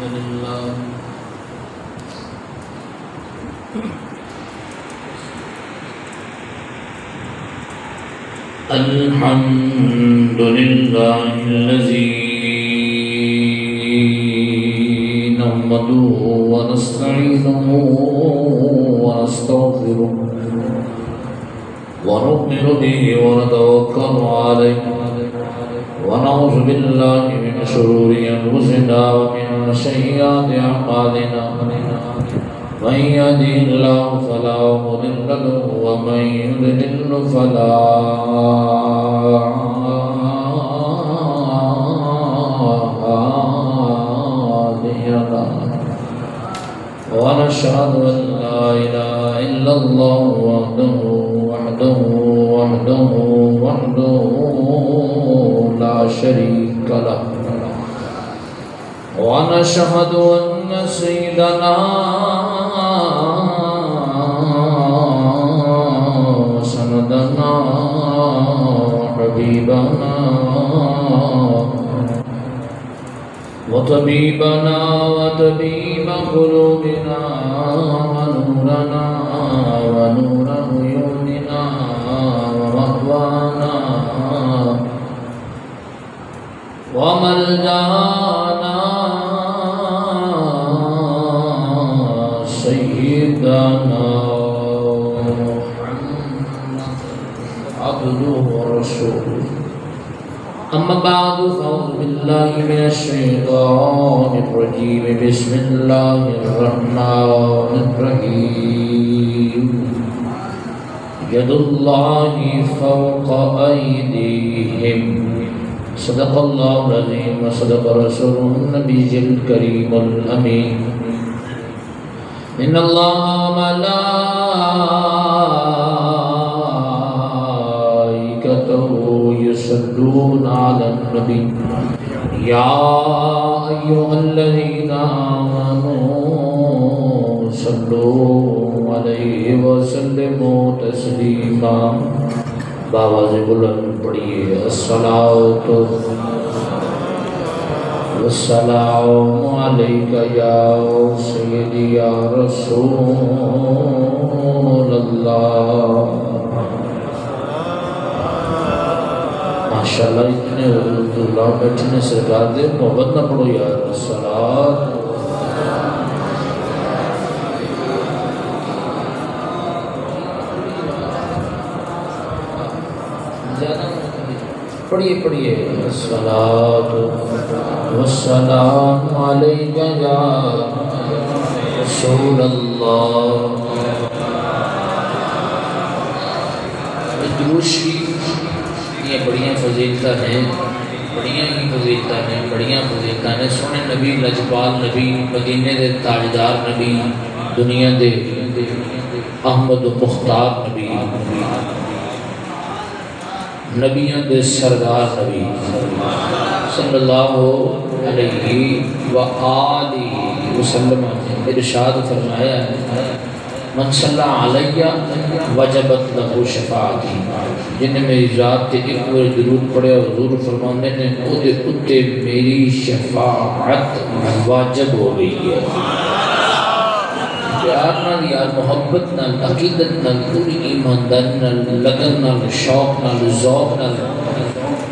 لله الحمد لله الذي نحمده ونستعينه ونستغفره ونؤمن به ونتوكل عليه ونعوذ بالله من شرور أنفسنا ومن سيئات أعمالنا من يهده الله فلا مضل له ومن يضلل فلا هادي له ونشهد أن لا إله إلا الله وحده لا شريك له ونشهد أن سيدنا وسندنا وحبيبنا وطبيبنا وطبيب قلوبنا ونورنا ونور عيوننا ومأوانا وملجأنا سيدنا عبده ورسوله أما بعد فأعوذ بالله من الشيطان الرجيم بسم الله الرحمن الرحيم يد الله فوق أيديهم صدق الله العظيم وصدق رسوله النبي الكريم الأمين إن الله ملائكته يصلون على النبي يا أيها الذين آمنوا صلوا عليه وسلموا تسليما باواز بلند پڑھیے الصلاۃ والسلام علیک یا سیدی یا رسول اللہ ماشاءاللہ اتنے اللہ بیٹھنے سرکار دے محبت نہ پڑھو یار الصلاۃ پڑھیے پڑھیے الصلاۃ والسلام علیک یا رسول اللہ درود شریف یہ بڑیاں فضیلتیں ہیں بڑیاں ہی فضیلتیں ہیں بڑیاں فضیلتیں ہیں سونے نبی لجپال نبی مدینے دے تاجدار نبی دنیا دے احمد و مختار نبی نبیوں دے سردار نبی صلی اللہ علیہ وآلہ وسلم ارشاد فرمایا ہے من صلی علیہ وجبت لہو شفاعتی جن میری ذات تے ایک بار درود پڑھے حضور فرمانے نے او دے اتے میری شفاعت واجب ہو گئی ہے پیار نال یار محبت نال عقیدت نال پوری ایمانداری نال لگن نال شوق نال ذوق نال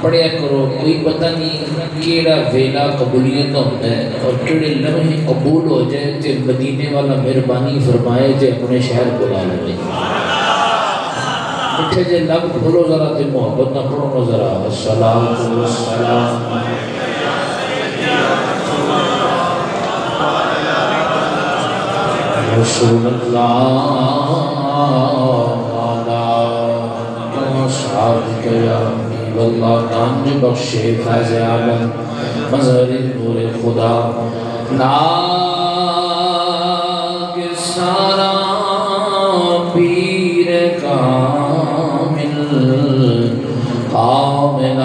پڑھیا کرو کوئی پتہ نہیں کیڑا ویلا قبولیت ہوتا ہے اور کیڑے لمحے قبول ہو جائے تے مدینے والا مہربانی فرمائے تے اپنے شہر بلا لے اٹھے جے لب کھولو ذرا تے محبت نہ پڑھو ذرا السلام والسلام رسول اللہ صحابہ یا واللہ نام بخشے فیض عالم مظہر نور خدا ناک سارا پیر کامل کامل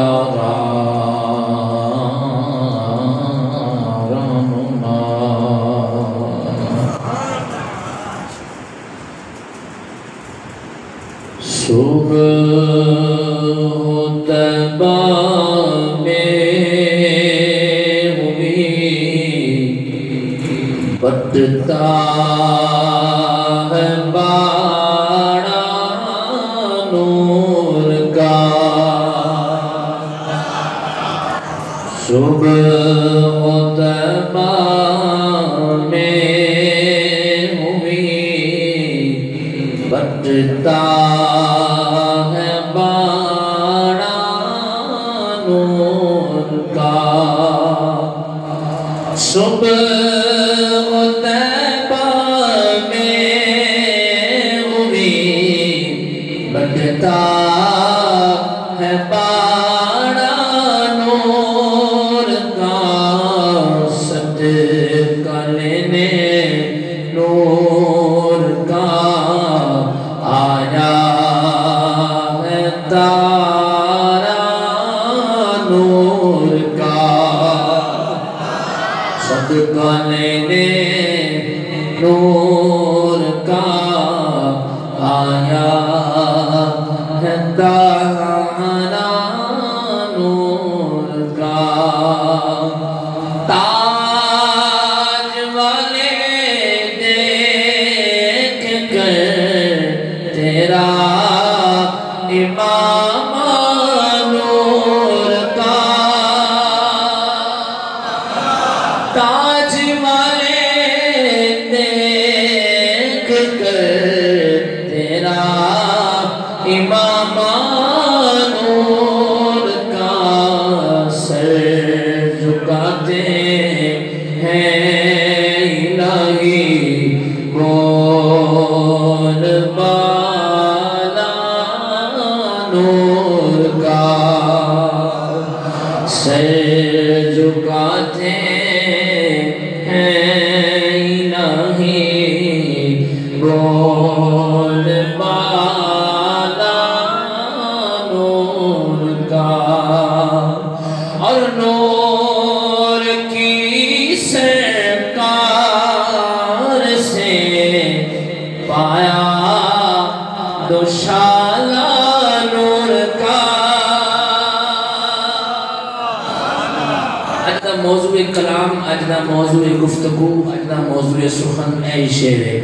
بڑھتا ہے باڑا نور کا صبح طیبہ میں ہوئی بڑھتا ہے باڑا نور کا صبح طیبہ میں ہوئی بڑھتا ہے باڑا نور کا صدقہ لینے نور کا آیا ہے تارا نور کا صدقہ لینے نور کا آیا ہے تارا نور کا تاج والے دیکھ کر تیرا امام نور کا تاج والے دیکھ کر تیرا امام نور کا سر جھکاتے ہیں الہی بول بالا نور کا سر جھکاتے ہیں الہی بول بالا نور کا اور نور کی سرکار سے پایا دوشالہ نور کا اجدا موضوع کلام اجدا موضوع گفتگو اجدا موضوع سخن اے شعر ہے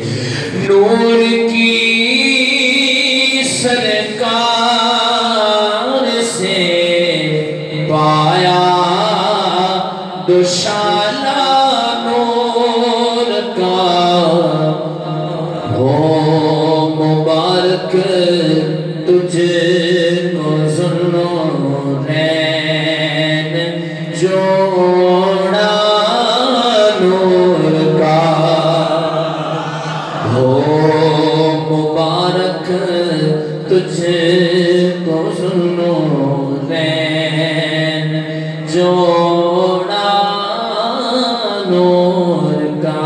نور کی سرکار سے پایا دوشالہ نور کا ہو مبارک تجھ کو ذوالنورین جوڑا نور کا ہو مبارک تجھ کو ذوالنورین جوڑا نور کا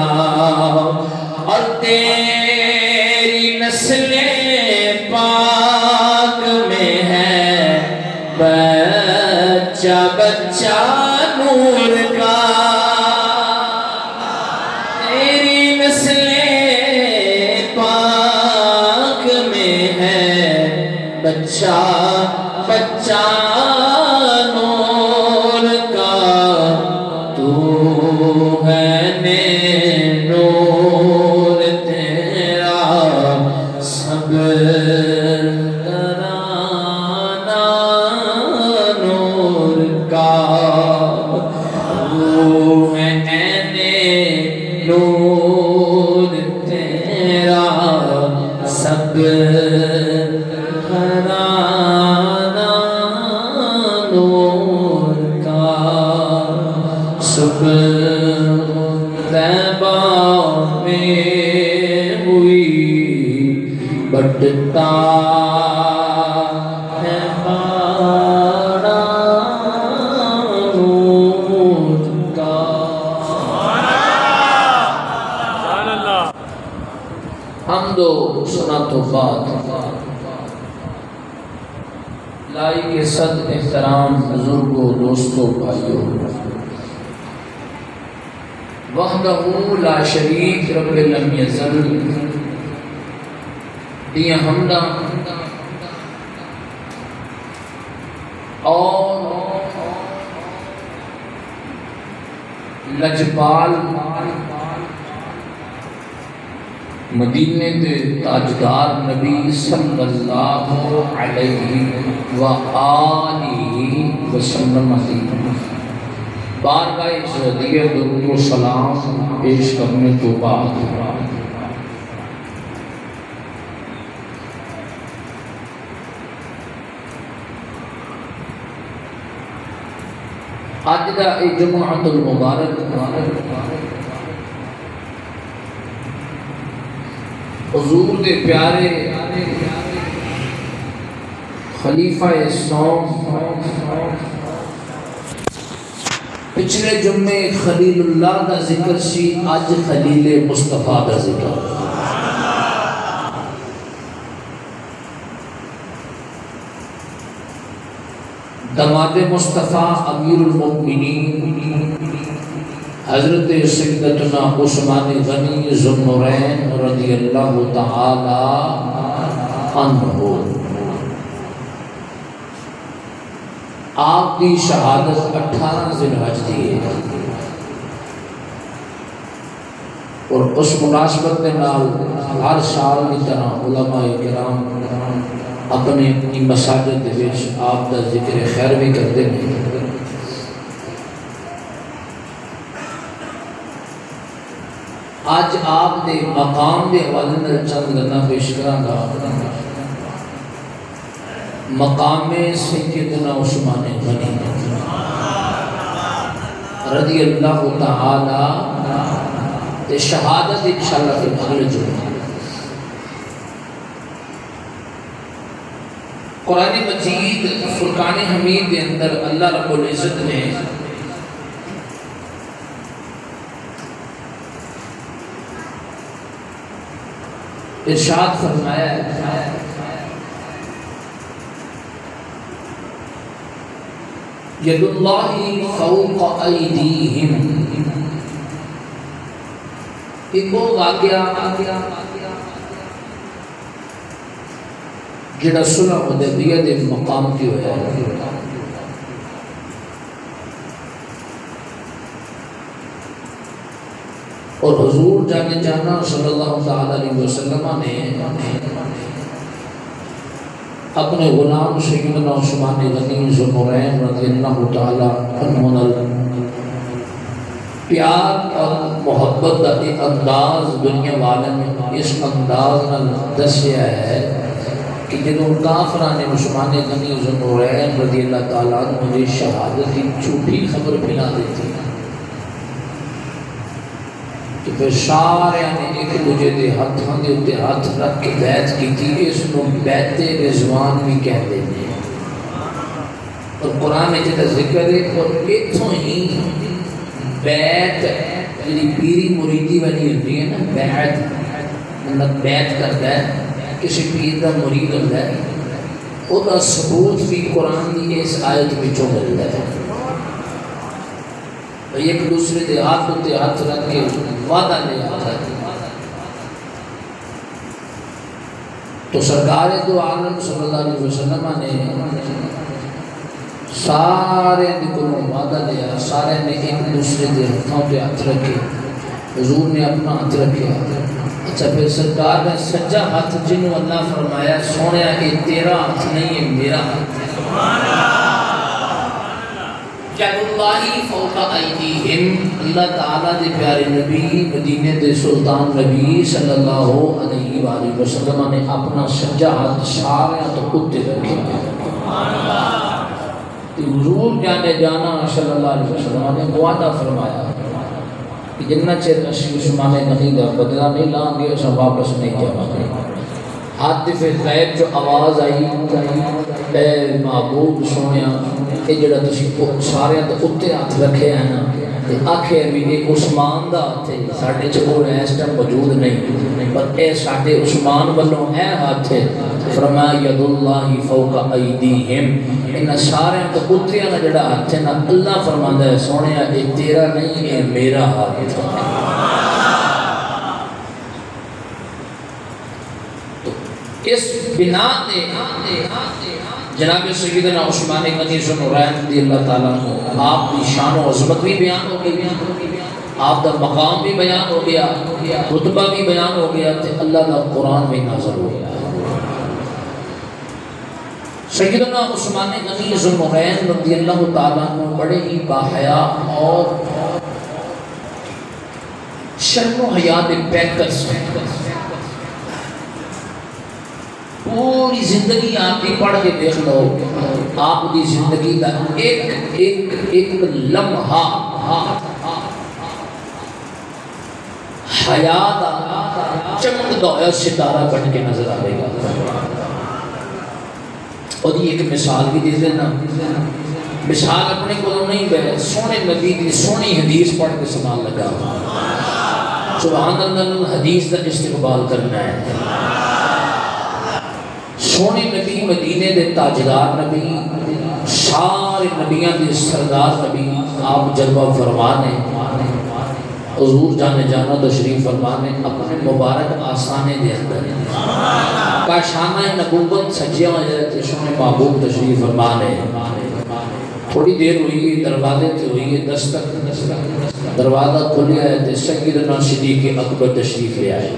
اور تیری نسل پاک میں ہے بچہ بچہ نور کا تیری نسل پاک میں ہے بچہ بچہ نور کا تو ہے نور تیرا سب ترانہ نور کا تو ہے نور تیرا سب ترانہ نور کا صبح طیبہ میں ہوئی بڑھتا ہے باڑا نور کا حمد و ثنا تو بعد لائی کے صد احترام بزرگوں دوستوں بھائیوں وحدہ لا شریک رب لم یزل دیا حمدہ اور لجپال مدینے دے تاجدار نبی صلی اللہ علیہ وآلہ وسلم کی بارگاہ سعودیہ درود و سلام پیش کرنے تو بعد آج دا جمعۃ المبارک حضور دے پیارے خلیفہ سوم پچھلے جمعے خلیل اللہ دا ذکر سی، آج خلیل مصطفیٰ دا ذکر۔ داماد مصطفیٰ امیر المؤمنین حضرت سیدتنا عثمان غنی ذو النورین رضی اللہ تعالی عنہ، آپ کی شہادت 18 ذی الحج دی ہے، اور اس مناسبت کے نال ہر سال کی طرح علماء کرام اپنے اپنی مساجد دے وچ آپ دا ذکر خیر بھی کرتے ہیں۔ آج آپ دے مقام دے حوالے نال چند گلاں پیش کراں گا۔ مقام سیدنا عثمان غنی رضی اللہ تعالی تے شہادت انشاءاللہ کے اگلے جمعے۔ قرآن مجید فرقان حمید کے اندر اللہ رب العزت نے ارشاد فرمایا ہے ید اللہ فوق ایدیہم۔ ایک وہ واقعہ جڑا صلح حدیبیہ دے مقام کی ہویا ہے، اور حضور جانے جانا صلی اللہ علیہ وسلم نے اپنے غلام سیدنا عثمان غنی ذو النورین رضی اللہ تعالی عنہ پیار اور محبت کا ایک انداز دنیا والے نے اس انداز نال دسیا ہے کہ جدوں کافراں نے عثمان غنی ذو النورین رضی اللہ تعالی عنہ کی شہادت کی جھوٹی خبر پھیلا دیتی تو پھر سارے نے ایک دوجے دے ہاتھاں دے اوتے ہاتھ رکھ کے بیعت کیتی، اس نو بیعت رضوان بھی کہتے ہیں، اور قرآن میں جدا ذکر ہے۔ اور اتھوں ہی بیعت جڑی پیری مریدی والی ہوتی ہے نا، بیعت مطلب بیعت کرتا ہے کسی پیر کا مرید ہوتا ہے، وہ کا ثبوت بھی قرآن کی اس آیت وچوں ملتا ہے۔ ایک دوسرے دے ہاتھ ہوتے ہاتھ رکھ کے وعدہ لے آتا ہے، تو سرکار دو عالم صلی اللہ علیہ وسلم نے سارے کو وعدہ لیا، سارے نے ایک دوسرے دے ہاتھوں پہ ہاتھ رکھے، حضور نے اپنا ہاتھ رکھا۔ اچھا پھر سرکار نے سجا ہاتھ جنہوں اللہ فرمایا سونیا کہ تیرا ہاتھ نہیں ہے میرا ہاتھ ہے، ید اللہ فوق ایدیہم۔ اللہ تعالیٰ دے پیارے نبی مدینے دے سلطان نبی صلی اللہ علیہ وآلہ وسلم نے اپنا سجا ہاتھ سارے تو کتے رکھے، حضور جانے جانا صلی اللہ علیہ وسلم نے وعدہ فرمایا کہ جنہ چیر اسی عثمان غنی دا بدلہ نہیں لائیں گے اسا واپس نہیں جاواں گے۔ حادث غیب جو آواز آئی اے معبود سونیا اے جڑا تسی سارے تے اُتے ہاتھ رکھے ہیں نا تے آکھے بھی ایک عثمان دا ہاتھ ہے، ساڈے چ کوئی اس ٹائم موجود نہیں پر اے ساڈے عثمان والوں اے ہاتھ ہے۔ فرمایا ید اللہ فوق ایدیہم، ان سارے تے اُتے دا جڑا ہاتھ ہے نا اللہ فرماندا ہے سونیا اے تیرا نہیں اے میرا ہاتھ ہے۔ اس بنا دے جناب سیدنا عثمان غنی ذو النورین رضی اللہ تعالیٰ عنہ آپ کی شان و عظمت بھی بیان ہو گئی، آپ دا مقام بھی بیان ہو گیا، رتبہ بھی بیان ہو گیا، تے اللہ دا قرآن بھی نازل ہو گیا۔ سیدنا عثمان غنی ذو النورین رضی اللہ تعالیٰ عنہ بڑے ہی باحیا اور شرم و حیا دے پیکر سے پوری زندگی آپ کی پڑھ کے دیکھ لو، آپ کی زندگی کا ایک لمحہ حیا دا چمکدا ہوا ستارہ بن کے نظر آئے گا۔ اور یہ ایک مثال بھی دے دینا، مثال اپنے کو نہیں بے، سونے نبی کی سونی حدیث پڑھ کے سنان لگا، سبحان اللہ، حدیث کا استقبال کرنا ہے۔ سونے نبی، مدینے دے تاجدار نبی، سارے نبیاں دے سردار نبی، آپ جلوہ فرمانے حضور جانے جانا تشریف فرمانے اپنے مبارک آسانے دے اندر کاشانہ نبوت سجیہ وجہ سونے محبوب تشریف فرمانے۔ تھوڑی دیر ہوئی ہے، دروازے سے ہوئی ہے دستک، دروازہ کھلیا ہے تے سیدنا صدیق اکبر تشریف لے آئے۔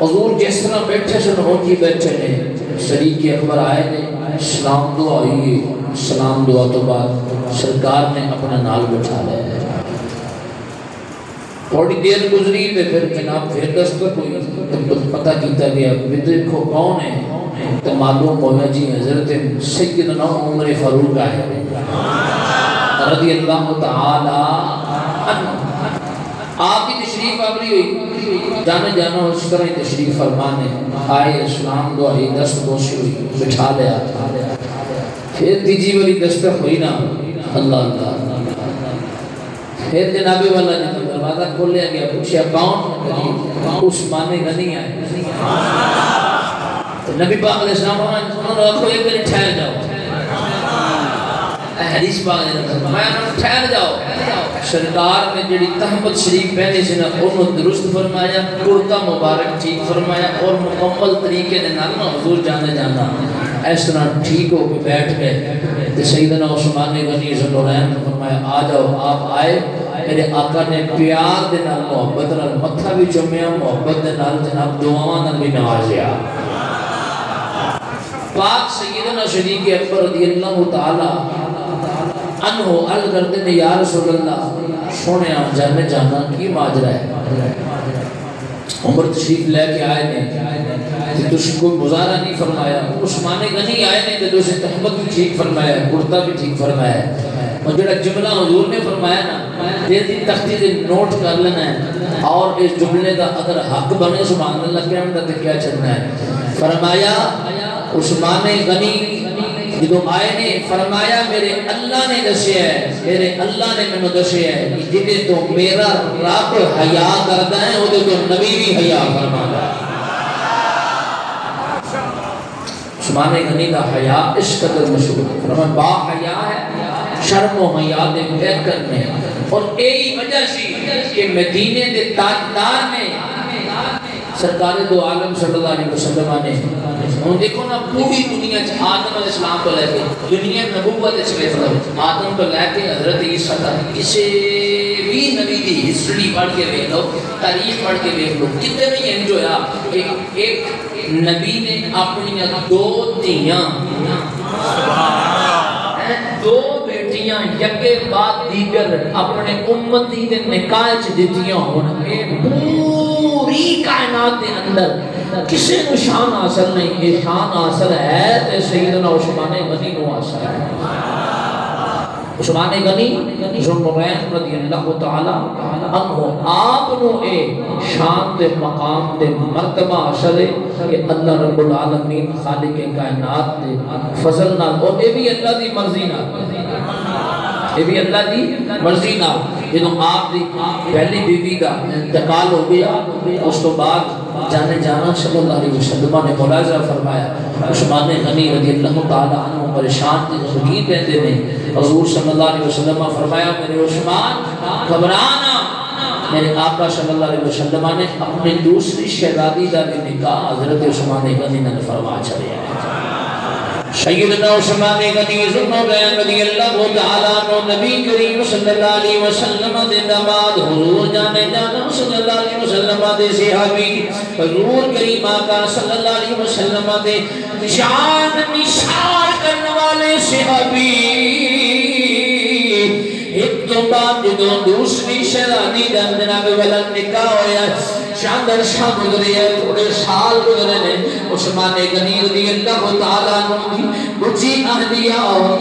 حضور جس طرح بیٹھے سن ہو جی بیٹھے نے، صدیق اکبر آئے نے، سلام دعا ہوئی، سلام دعا تو بعد سرکار نے اپنا نال بٹھا لیا ہے۔ تھوڑی دیر گزری تے پھر جناب پھر دستک ہوئی، تو پتہ کیتا گیا دیکھو کون ہے، تو معلوم ہوا جی حضرت سیدنا عمر فاروق آئے رضی اللہ تعالی عنہ۔ آپ کی تشریف آوری ہوئی، جانے جانا اس طرح تشریف فرمانے آئے، اسلام دعائی دست بوسی ہوئی، بٹھا لیا۔ پھر تیجی والی دستک ہوئی نا، اللہ اللہ، پھر جنابی والا جب دروازہ کھول لیا گیا، پوچھا کون؟ عثمان غنی آئے۔ نبی پاک علیہ السلام انہوں نے رکھو ایک دن ٹھہر جاؤ، حدیث پاک علیہ السلام میں ٹھہر جاؤ۔ سرکار نے جڑی تحمد شریف پہنے سے انہوں درست فرمایا، کرتا مبارک ٹھیک فرمایا، اور مکمل طریقے نے نالنا حضور جانے جانا اس طرح ٹھیک ہو کے بیٹھ گئے۔ تو سیدنا عثمان غنی ذو النورین نے فرمایا آ جاؤ۔ آپ آئے، میرے آقا نے پیار دے نال محبت نال متھا بھی چومیا، محبت دے نال جناب دعاواں نال بھی نوازیا۔ پاک سیدنا صدیق اکبر رضی اللہ تعالی عنہ عرض کرتے ہیں یا رسول اللہ، سونے جانے جانا کی ماجرا ہے؟ عمر تشریف لے کے آئے نے، تو اس کو گزارا نہیں فرمایا۔ عثمان غنی آئے نے تو اسے تحمد بھی ٹھیک فرمایا، کرتا بھی ٹھیک فرمایا، اور جڑا جملہ حضور نے فرمایا نا، دیر دی تختی دے نوٹ کر لینا ہے، اور اس جملے دا اگر حق بنے سبحان اللہ کیا مدد کیا چلنا ہے۔ فرمایا عثمان غنی جدو آئے نے فرمایا میرے اللہ نے دسیا ہے، میرے اللہ نے میں دسیا ہے کہ جدے تو میرا رب حیا کرتا ہے وہ تو نبی بھی حیا فرماتا ہے۔ عثمان غنی کا حیا اس قدر مشہور ہے، فرمایا با حیا ہے، شرم و حیا دے پیکر میں، اور یہی وجہ سی کہ مدینے دے تاجدار نے سرکار دو عالم صلی اللہ علیہ وسلم نے ہوں دیکھو نا پوری دنیا آدم علیہ السلام کو لے کے دنیا نبوت آدم کو لے کے حضرت عیسیٰ تک کسی بھی نبی دی ہسٹری پڑھ کے دیکھ لو، تاریخ پڑھ کے دیکھ لو، کتنے بھی یہ جو ہے ایک نبی نے اپنی دو دیاں دو بیٹیاں یکے بعد دیگر اپنے امتی دے نکاح چ دتیاں ہون، پوری کائنات دے اندر کسی کو شان حاصل نہیں، یہ شان حاصل ہے تے سیدنا عثمان غنی کو حاصل ہے۔ عثمان غنی ذو النورین رضی اللہ تعالی عنہ آپ نو اے شان تے مقام تے مرتبہ حاصل ہے کہ اللہ رب العالمین خالق کائنات دے فضل نال، اور اے بھی اللہ دی مرضی نال، یہ بھی اللہ دی مرضی نال جنہوں آپ دی پہلی بیوی کا انتقال ہو گیا، اس تو بعد جانے جانا صلی اللہ علیہ وسلم نے ملاحظہ فرمایا عثمان غنی رضی اللہ تعالی عنہ پریشان تھے، غمگین رہتے ہیں۔ حضور صلی اللہ علیہ وسلم فرمایا میرے عثمان گھبرانا، میرے آقا صلی اللہ علیہ وسلم نے اپنی دوسری شہزادی کا بھی نکاح حضرت عثمان غنی نے فرما چھڑیا ہے۔ سیدنا عثمان غنی ذوالنورین رضی اللہ تعالیٰ عنہ نبی کریم صلی اللہ علیہ وسلم دے داماد حضور جانے جانا صلی اللہ علیہ وسلم دے صحابی حضور کریم آقا صلی اللہ علیہ وسلم دے جان نثار کرنے والے صحابی ایک تو بعد جدوں دوسری شہزادی جناب والا نکاح ہویا شاندر شاہ گزرے ہیں تھوڑے سال گزرے ہیں عثمان غنی رضی اللہ تعالیٰ عنہ دی بچی اہلیہ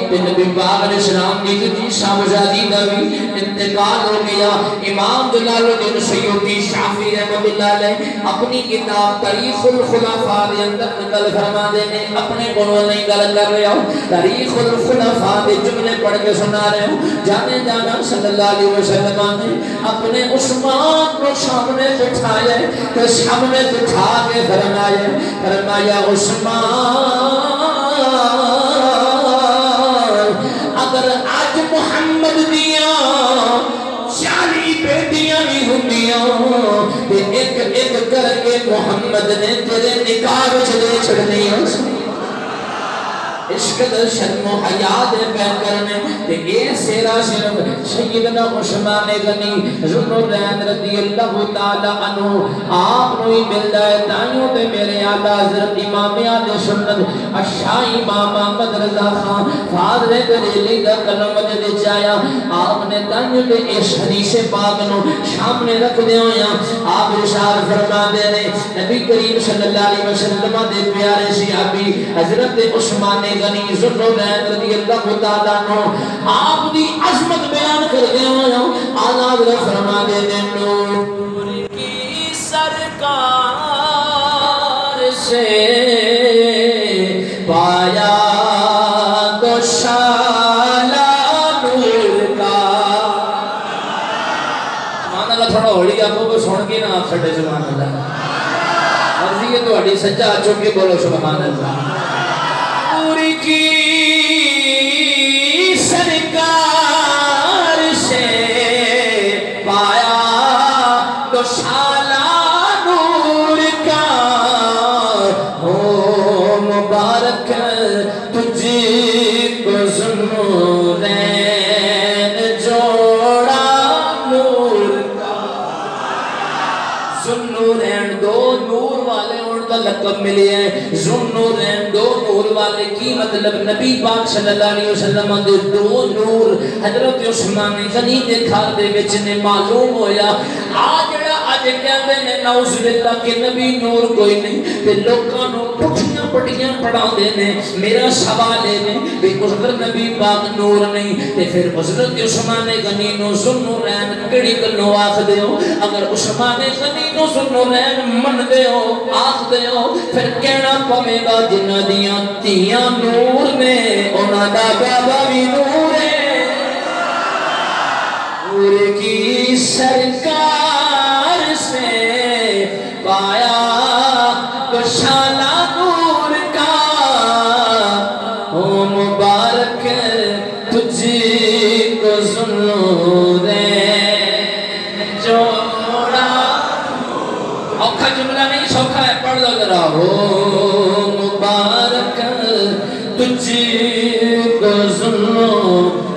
تے نبی پاک علیہ السلام دی بچی شاہزادی دا بھی انتقال ہو گیا امام جلال الدین سیوطی شافعی رحمۃ اللہ علیہ اپنی کتاب تاریخ الخلفاء دے اندر نقل فرما دے نے اپنے گنوں نہیں گل کر رہے ہو تاریخ الخلفاء دے جملے پڑھ کے سنا رہے ہو جانے جانا صلی اللہ علیہ وسلم نے اپنے عثمان کو سامنے بٹھایا تو سامنے بٹھا کے فرمایا عثمان اگر آج محمد دیا 40 بیٹیاں بھی ہوندیاں تے ایک ایک کر کے محمد نے تیرے نکاح وچ لے چھڑنی ہے اس قدر شرم و حیا دے پہ کرنے تے اے سیرا صرف سیدنا عثمان غنی ذوالنورین رضی اللہ تعالیٰ عنہ آپ نو ہی ملدا ہے تائیوں تے میرے اعلیٰ حضرت امام اہل سنت شاہ امام احمد رضا خان فاضل بریلوی دا قلم وچ آیا آپ نے تائیوں تے اس حدیث پاک نو سامنے رکھ دے ہویا آپ ارشاد فرما دے نے نبی کریم صلی اللہ علیہ وسلم دے پیارے صحابی حضرت عثمان غنی ذوالنورین رضی اللہ تعالیٰ عنہ آپ دی عظمت بیان کر دے ہویا آزاد فرما دے دے نور کی سرکار سے پایا تو شالا نور کا سبحان اللہ تھوڑا ہوڑی آپ کو سن کے نا آپ سٹے سبحان اللہ مرضی ہے تو ہڈی سجا چکے بولو سبحان اللہ کی سرکار سے پایا تو شالا نور کا ہو مبارک تجھ کو ذوالنورین جوڑا نور کا ذوالنورین دو نور والے ان کا لقب ملے ہیں ذوالنورین دو نور والے کی مطلب نبی پاک صلی اللہ علیہ وسلم دے دو نور حضرت عثمان غنی دے گھر دے وچ نے معلوم ہویا جڑا اج کہندے نے نعوذ باللہ کہ نبی نور کوئی نہیں تے لوکاں نو پٹھیاں پٹیاں پڑھاندے نے میرا سوال ہے کہ اگر نبی پاک نور نہیں تے پھر حضرت عثمان غنی نو ذوالنورین کیڑی گلوں آکھدے ہو اگر عثمان غنی نو ذوالنورین مندے ہو آکھدے ہو پھر کہنا پوے گا جنہاں دیاں تیاں نور نے انہاں دا بابا بھی نور ہے نور کی سرکار سے پایا تو شالا نور کا ہو مبارک تجھ کو ذوالنورین جوڑا اوکھا جملہ نہیں سوکھا ہے پڑھ دو ذرا ہو مبارک تجھ کو ذوالنورین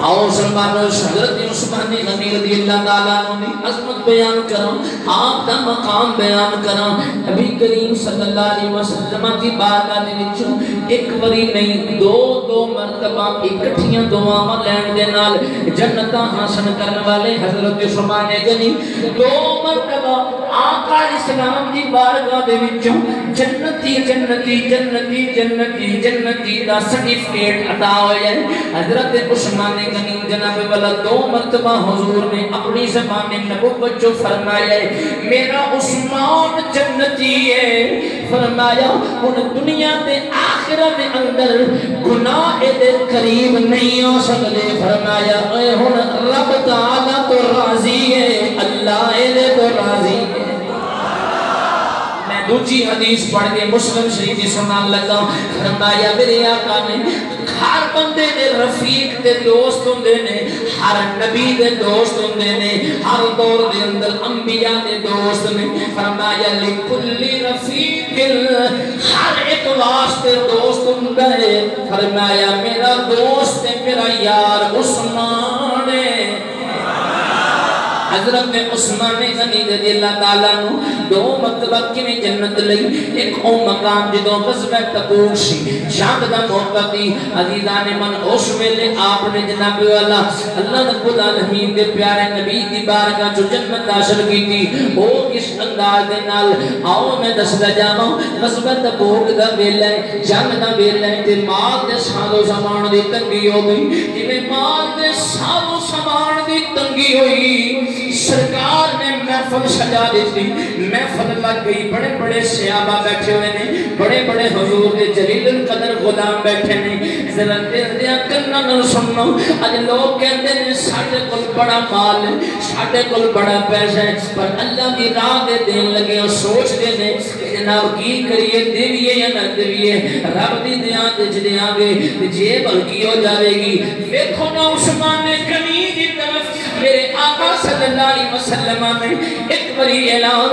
آؤ سلمانو حضرت عثمان غنی رضی اللہ تعالیٰ عنہ عظمت بیان کروں آپ دا مقام بیان کروں نبی کریم صلی اللہ علیہ وسلم کی بارگاہ دے وچوں ایک وری نہیں دو مرتبہ اکٹھیاں دعاواں لین دے نال جنتاں حاصل کرنے والے حضرت عثمان غنی دو مرتبہ آقا اسلام دی بارگاہ دے وچوں جنتی جنتی جنتی جنتی جنتی دا سرٹیفکیٹ عطا ہویا ہے حضرت عثمان غنی جناب والا دو مرتبہ حضور نے اپنی زبان نبوت جو فرمایا ہے میرا عثمان جنتی ہے فرمایا ان دنیا دے آخرت دے اندر گناہ دے قریب نہیں ہو سکتے فرمایا اے ہن رب تعالی تو راضی ہے اللہ دے تو راضی ہے دوسری حدیث پڑھ کے مسلم شریف کی سنان لگا فرمایا میرے آقا نے ہر بندے دے رفیق دے دوست ہوندے نے، ہر نبی دے دوست ہوندے نے، ہر دور دے اندر انبیاء دے دوست نے۔ فرمایا لکل رفیق، ہر ایک واسطے دوست ہوندا ہے۔ فرمایا میرا دوست میرا یار عثمان ہے۔ حضرت عثمان غنی رضی اللہ تعالیٰ نو دو مرتبہ کیویں جنت لئی، ایک او مقام جدوں غزوہ تبوک سی، شام دا موقع تھی عزیزان من، اس ویلے آپ نے جناب والا اللہ رب العالمین دے پیارے نبی دی بارگاہ چ جنت حاصل کیتی۔ او کس انداز دے نال آؤ میں دسدا جاواں، غزوہ تبوک دا ویلا ہے، جنگ دا ویلا ہے تے مال دے سازو سامان دی تنگی ہو گئی۔ جویں مال دے سازو سامان دی تنگی ہوئی، سرکار نے محفل سجا دیتی، محفل لگ گئی، بڑے بڑے صحابہ بیٹھے ہوئے نے، بڑے بڑے حضور دے جلیل القدر غلام بیٹھے نے۔ ذرا دل دیا کرنا نہ سننا، اج لوگ کہتے ہیں ساڈے کول بڑا مال ہے، ساڈے کول بڑا پیسہ ہے، پر اللہ دی راہ دے دین لگے اور سوچ دے نے جناب کی کریے، دیویے یا نہ دیویے، رب دی دیاں تے دیاں گے جیب ہلکی ہو جاوے گی۔ دیکھو نا عثمان غنی دی طرف میرے آقا صلی اللہ علیہ وسلم نے ایک بری اعلان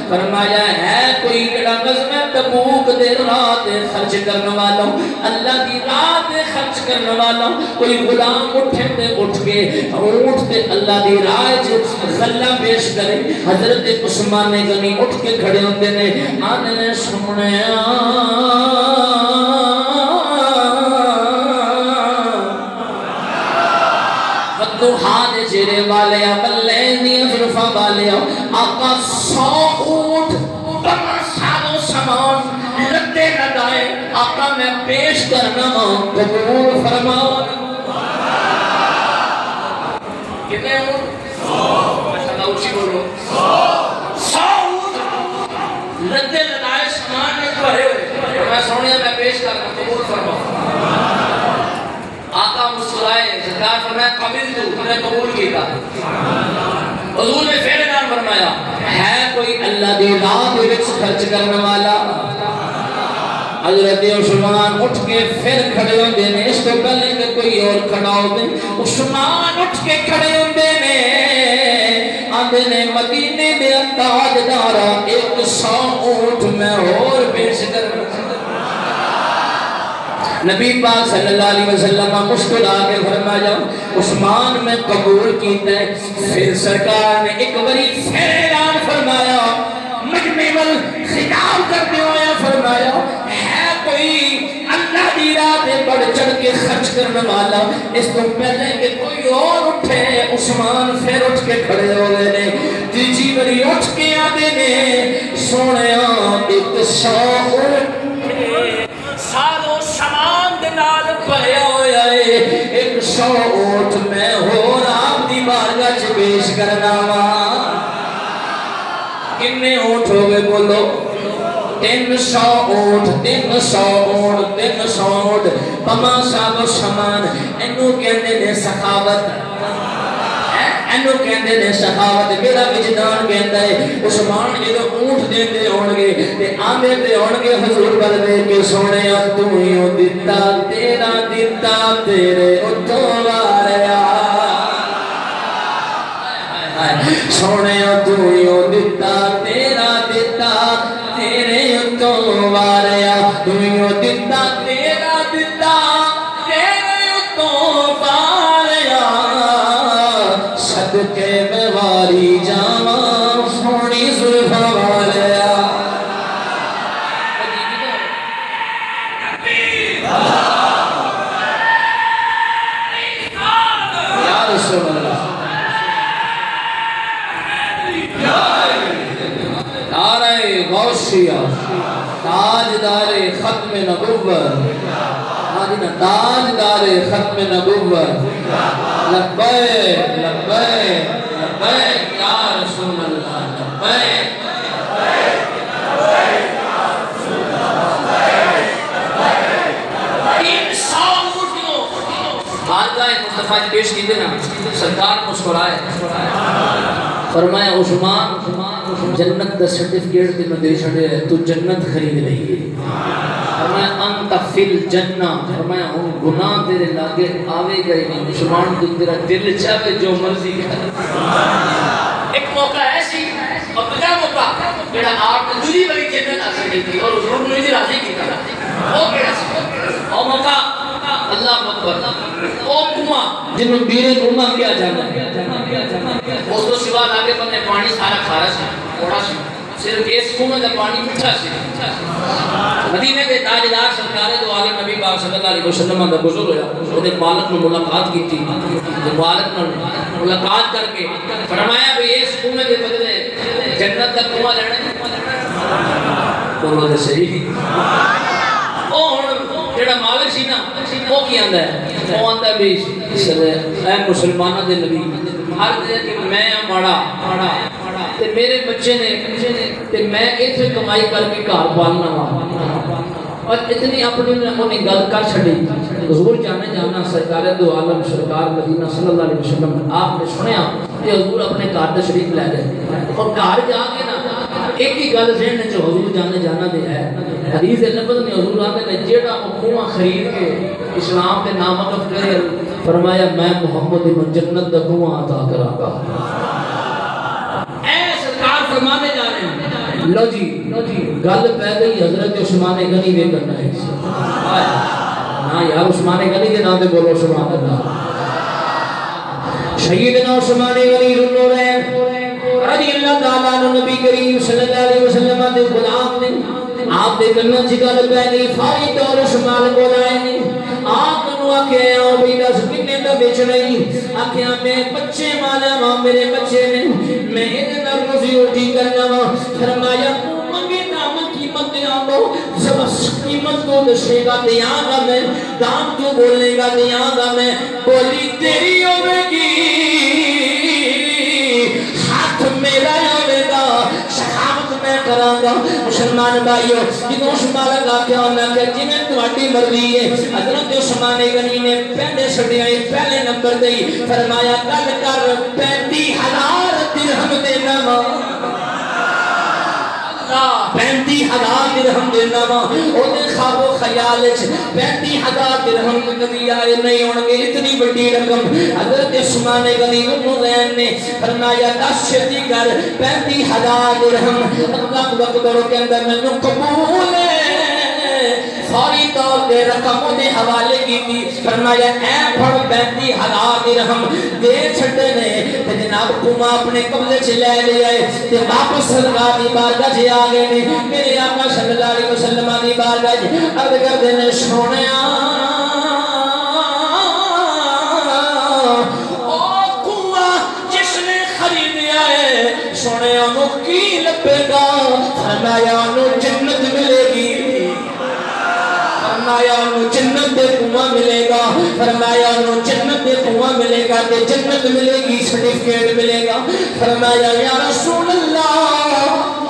فرمایا ہے کوئی جڑا غزوہ تبوک دے راہ تے خرچ کرنے والا، اللہ دی راہ تے خرچ کرنے والا، کوئی غلام اٹھے تے اٹھ کے اونٹ تے اللہ دی راہ وچ غلہ پیش کرے۔ حضرت عثمان غنی اٹھ کے کھڑے ہوندے نے، آندے نے سنیا دے چہرے والے بلین دی ظرفہ والے آقا 100 اونٹ بڑا سارو سامان لدے لگائے، آقا میں پیش کرنا قبول فرماؤ۔ کتنے اونٹ؟ 100 ماشاءاللہ اچھی بولو، 100 اونٹ لدے لگائے سامان میں بھرے ہوئے، میں سونیا میں پیش کرنا قبول فرماؤ۔ آقا مسکرائے، سرکار فرمایا قبل تو نے قبول کیتا۔ حضور نے پھر اعلان فرمایا ہے کوئی اللہ دی راہ دے وچ خرچ کرنے والا؟ حضرت عثمان اٹھ کے پھر کھڑے ہوندے نے، اس تو پہلے کہ کوئی اور کھڑا ہوندے، عثمان اٹھ کے کھڑے ہوندے نے، آندے نے مدینے دے تاجدارا 100 اونٹ میں اور پیش کرنا۔ نبی پاک صلی اللہ علیہ وسلم مسکرا کے فرمایا عثمان میں قبول کیتا ہے۔ پھر سرکار نے ایک باری پھر اعلان فرمایا، مجمع خطاب کرتے ہوئے فرمایا ہے کوئی اللہ دی راہ تے بڑھ چڑھ کے خرچ کرنے والا؟ اس تو پہلے کہ کوئی اور اٹھے، عثمان پھر اٹھ کے کھڑے ہو گئے نے، تیجی باری اٹھ کے آدھے نے سونیا 100 اونٹ سالو سامان دنال پہیا ہویا ہے، 100 اونٹ میں ہو آپ دی بارگاہ چھ پیش کرنا وا۔ کتنے اونٹ ہو گئے بولو؟ 300 اونٹ، 300 اونٹ، 300 اونٹ، پما سالو سامان، انہوں کہندے نے سخاوت، انہوں کہندے نے سخاوت۔ میرا وجدان کہندا ہے عثمان جدو اونٹ دیندے ہونگے تے آندے تے ہونگے حضور بل دے کے سونیا تو ہی دتا تیرا دتا تیرے اتو واریا، سونیا تو ہی دتا تیرا دتا تیرے اتو واریا، تو ہی دتا تیرا دتا تیرے اتو واریا، صدقے میں واری جاواں سونی زلفا والیا۔ یا رسول اللہ، نعرہ غوثیہ، تاجدار ختم نبوت، تاجدار ختم نبوت، لبیک لبیک لبیک یا رسول اللہ، لبیک مصطفیٰ پیش کی دینا، سرکار مسکرائے فرمایا عثمان جنت دا سرٹیفکیٹ تے میں دے چھڑے تو جنت خرید لئیے۔ فرمایا انت فی الجنہ، فرمایا ہوں گناہ تیرے لاگے آوے گئے نہیں، مسلمان تو تیرا دل چاہے جو مرضی کر۔ ایک موقع ایسی اور پتا موقع جڑا آپ نے دوری بڑی جنت حاصل کی تھی اور حضور نے بھی راضی کی تھی، وہ کیڑا سی اور موقع اللہ اکبر، وہ کنواں جنہوں بیرے کنواں کیا جانا ہے، اس تو سوا لاگے بندے پانی سارا کھارا سی تھوڑا سی، صرف اس کنویں کا پانی میٹھا سی۔ مدینے کے تاجدار سرکار دو عالم نبی پاک صلی اللہ علیہ وسلم دا گزر ہویا، وہ دے مالک نے ملاقات کی تھی، مالک نے ملاقات کر کے فرمایا بھی اس کنویں کے بدلے جنت کا کنواں لینا بولو دے صحیح۔ جڑا مالک سی نا وہ کی آندا ہے، وہ آندا بھی اے مسلمانوں دے نبی ہر دے کہ میں ماڑا تے میرے بچے نے تے میں ایتھے کمائی کر کے گھر پالنا وا، اور اتنی اپنی انہیں گل کر چھڑی۔ حضور جانا سرکار دو عالم سرکار مدینہ صلی اللہ علیہ وسلم آپ نے سنیا کہ حضور اپنے گھر تشریف لے گئے، اور گھر جا کے نا ایک ہی گل ذہن جو حضور جانا دے ہے، حدیث لفظ میں حضور آتے نے جیڑا کنواں خرید کے اسلام کے نام وقف کرے، فرمایا میں محمد بن جنت دا کنواں عطا کراں گا۔ اے سرکار فرمانے جا رہے ہیں، لو جی گل پہ گئی حضرت عثمان غنی نے کرنا ہے نا یار، عثمان غنی کے نام دے بولو سبحان اللہ۔ سیدنا عثمان غنی رضی اللہ تعالیٰ عنہ نبی کریم صلی اللہ علیہ وسلم دے غلام نے آپ دے کرنا چکل پہ گئی، فاری طور عثمان کو لائے نے آپ کنو آکھے آؤ بھی دس کنے دا بیچ نہیں، آکھے میں بچے مانا ماں میرے بچے نے میں اتنا روزی روٹی کرنا ماں، فرمایا منگے نام قیمت دیاں دو، زبس قیمت تو دشے گا دیاں گا میں، دام تو بولنے گا دیاں گا میں، بولی تیری ہوئے گی ہاتھ میرا ہوئے گا شہامت میں کران گا۔ مسلمان بھائیو جنہوں عثمان لگا کے آنا کہ جنہیں تمہاری مرضی ہے، حضرت عثمان غنی نے پہلے سڑیائی پہلے نمبر دی، فرمایا گل کر 35,000 درہم دینا ماں، 35,000 درہم دینا ماں، انہیں خواب و خیال 35,000 درہم کبھی آئے نہیں ہونگے اتنی بڑی رقم۔ حضرت عثمان غنی غنین نے فرمایا 10 شدی کر 35,000 درہم اللہ وقت دوروں کے اندر میں نے قبول ہے، فوری طور دے رقموں نے حوالے کی تھی، فرمایا اے پھڑ 35,000 درہم دے چھڑے نے، تے جناب کما اپنے قبضے سے لے لے آئے، تے واپس سرکار دی بارگاہ جے آگے نے، میرے آقا صلی اللہ علیہ وسلم دی بارگاہ جے عرض کر دینے سونیا او کما جس نے خریدیا ہے سونے انہوں کی لپے گا، فرمایا انہوں جنت ملے گی، فرمایا انہوں جنت دے کنواں ملے گا، فرمایا انہوں جنت دے کنواں ملے گا، تے جنت ملے گی سرٹیفکیٹ ملے گا۔ فرمایا یا رسول اللہ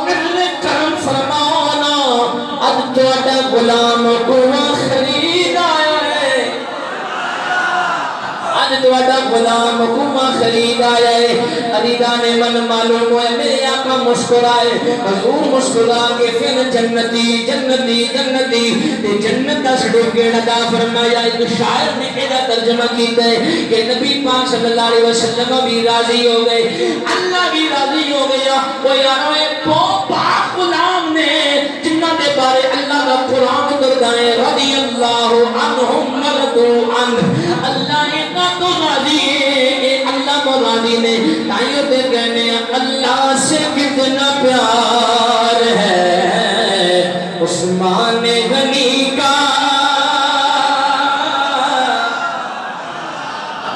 میرے کرم فرمانا اب تو اڈا غلام کنواں خرید آیا ہے، آج تو اڈا غلام کنواں خرید آیا ہے۔ علیدان من معلوم ہوئے میرے آقا مسکرائے، حضور مسکرا کے پھر جنتی جنتی جنتی تے جنت کا سرٹیفکیٹ عطا فرمایا۔ ایک شاعر نے کہا ترجمہ کیتا ہے کہ نبی پاک صلی اللہ علیہ وسلم بھی راضی ہو گئے، اللہ بھی راضی ہو گیا۔ وہ یارو ایک پاک غلام نے جنہ دے بارے اللہ کا قرآن درگائے رضی اللہ عنہم ورضوا عنہ، اللہ کا تو راضی ہے، اللہ مرادی نے تائیوں تے کہنے اللہ سے کتنا پیار ہے عثمان غنی کا۔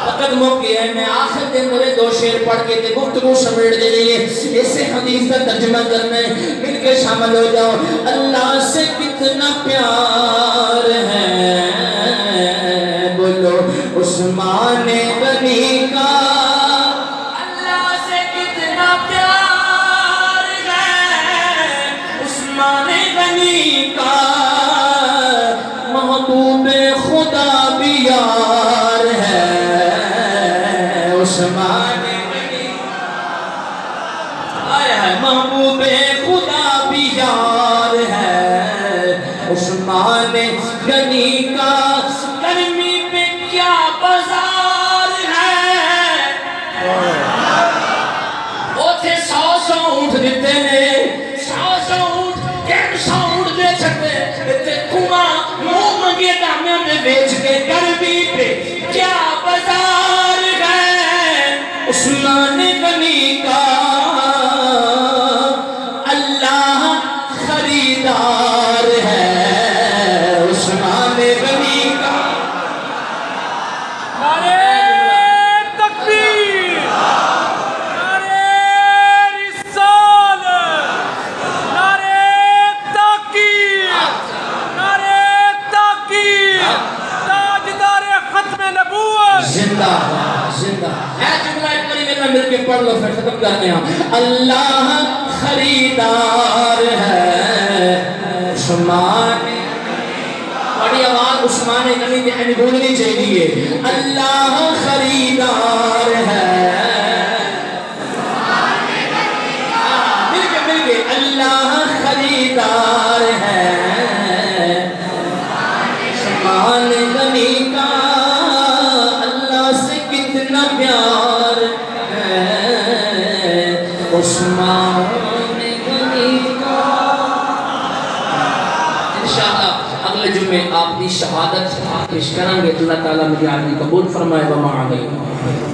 وقت موقع ہے میں آخر دے میرے دو شعر پڑھ کے تے گفتگو سمیٹ دے رہی ہے، اسے حدیث کا ترجمہ کرنا ہے، مل کے شامل ہو جاؤ۔ اللہ سے کتنا پیار ہے بولو عثمان غنی کا، اللہ سے کتنا پیار ہے عثمان غنی کا، محبوب خدا بھی یار ہے عثمان غنی، آیا ہے محبوب خدا بھی یار ہے عثمان عثمان غنی کا گرمی پہ کیا بازار ہے اوتھے 100 اونٹ دیتے نے 100 اونٹ 150 اونٹ دے چھتے تے کنواں منہ منگے دامیاں دے بیچ کے گرمی پہ کیا بازار ہے عثمان غنی کا اللہ خریدار ہے عثمان غنی کا نعرہ تکبیر نعرہ رسالت نعرہ تحقیق نعرہ تحقیق تاجدار ختم نبوت زندہ زندہ اے جملہ ایک باری میرے مل کے پڑھ لو پھر ختم کرنے ہیں اللہ خریدار ہے عثمان بڑی آواز عثمان غنی یعنی بولنی چاہیے اللہ خریدار ہے مل کے اللہ خریدار ہے عثمان غنی کا اللہ سے کتنا پیار ہے عثمان غنی کا انشاءاللہ اگلے جمعے آپ دی شہادت پیش کریں گے اللہ تعالیٰ میری عادی قبول فرمائے وما علیہ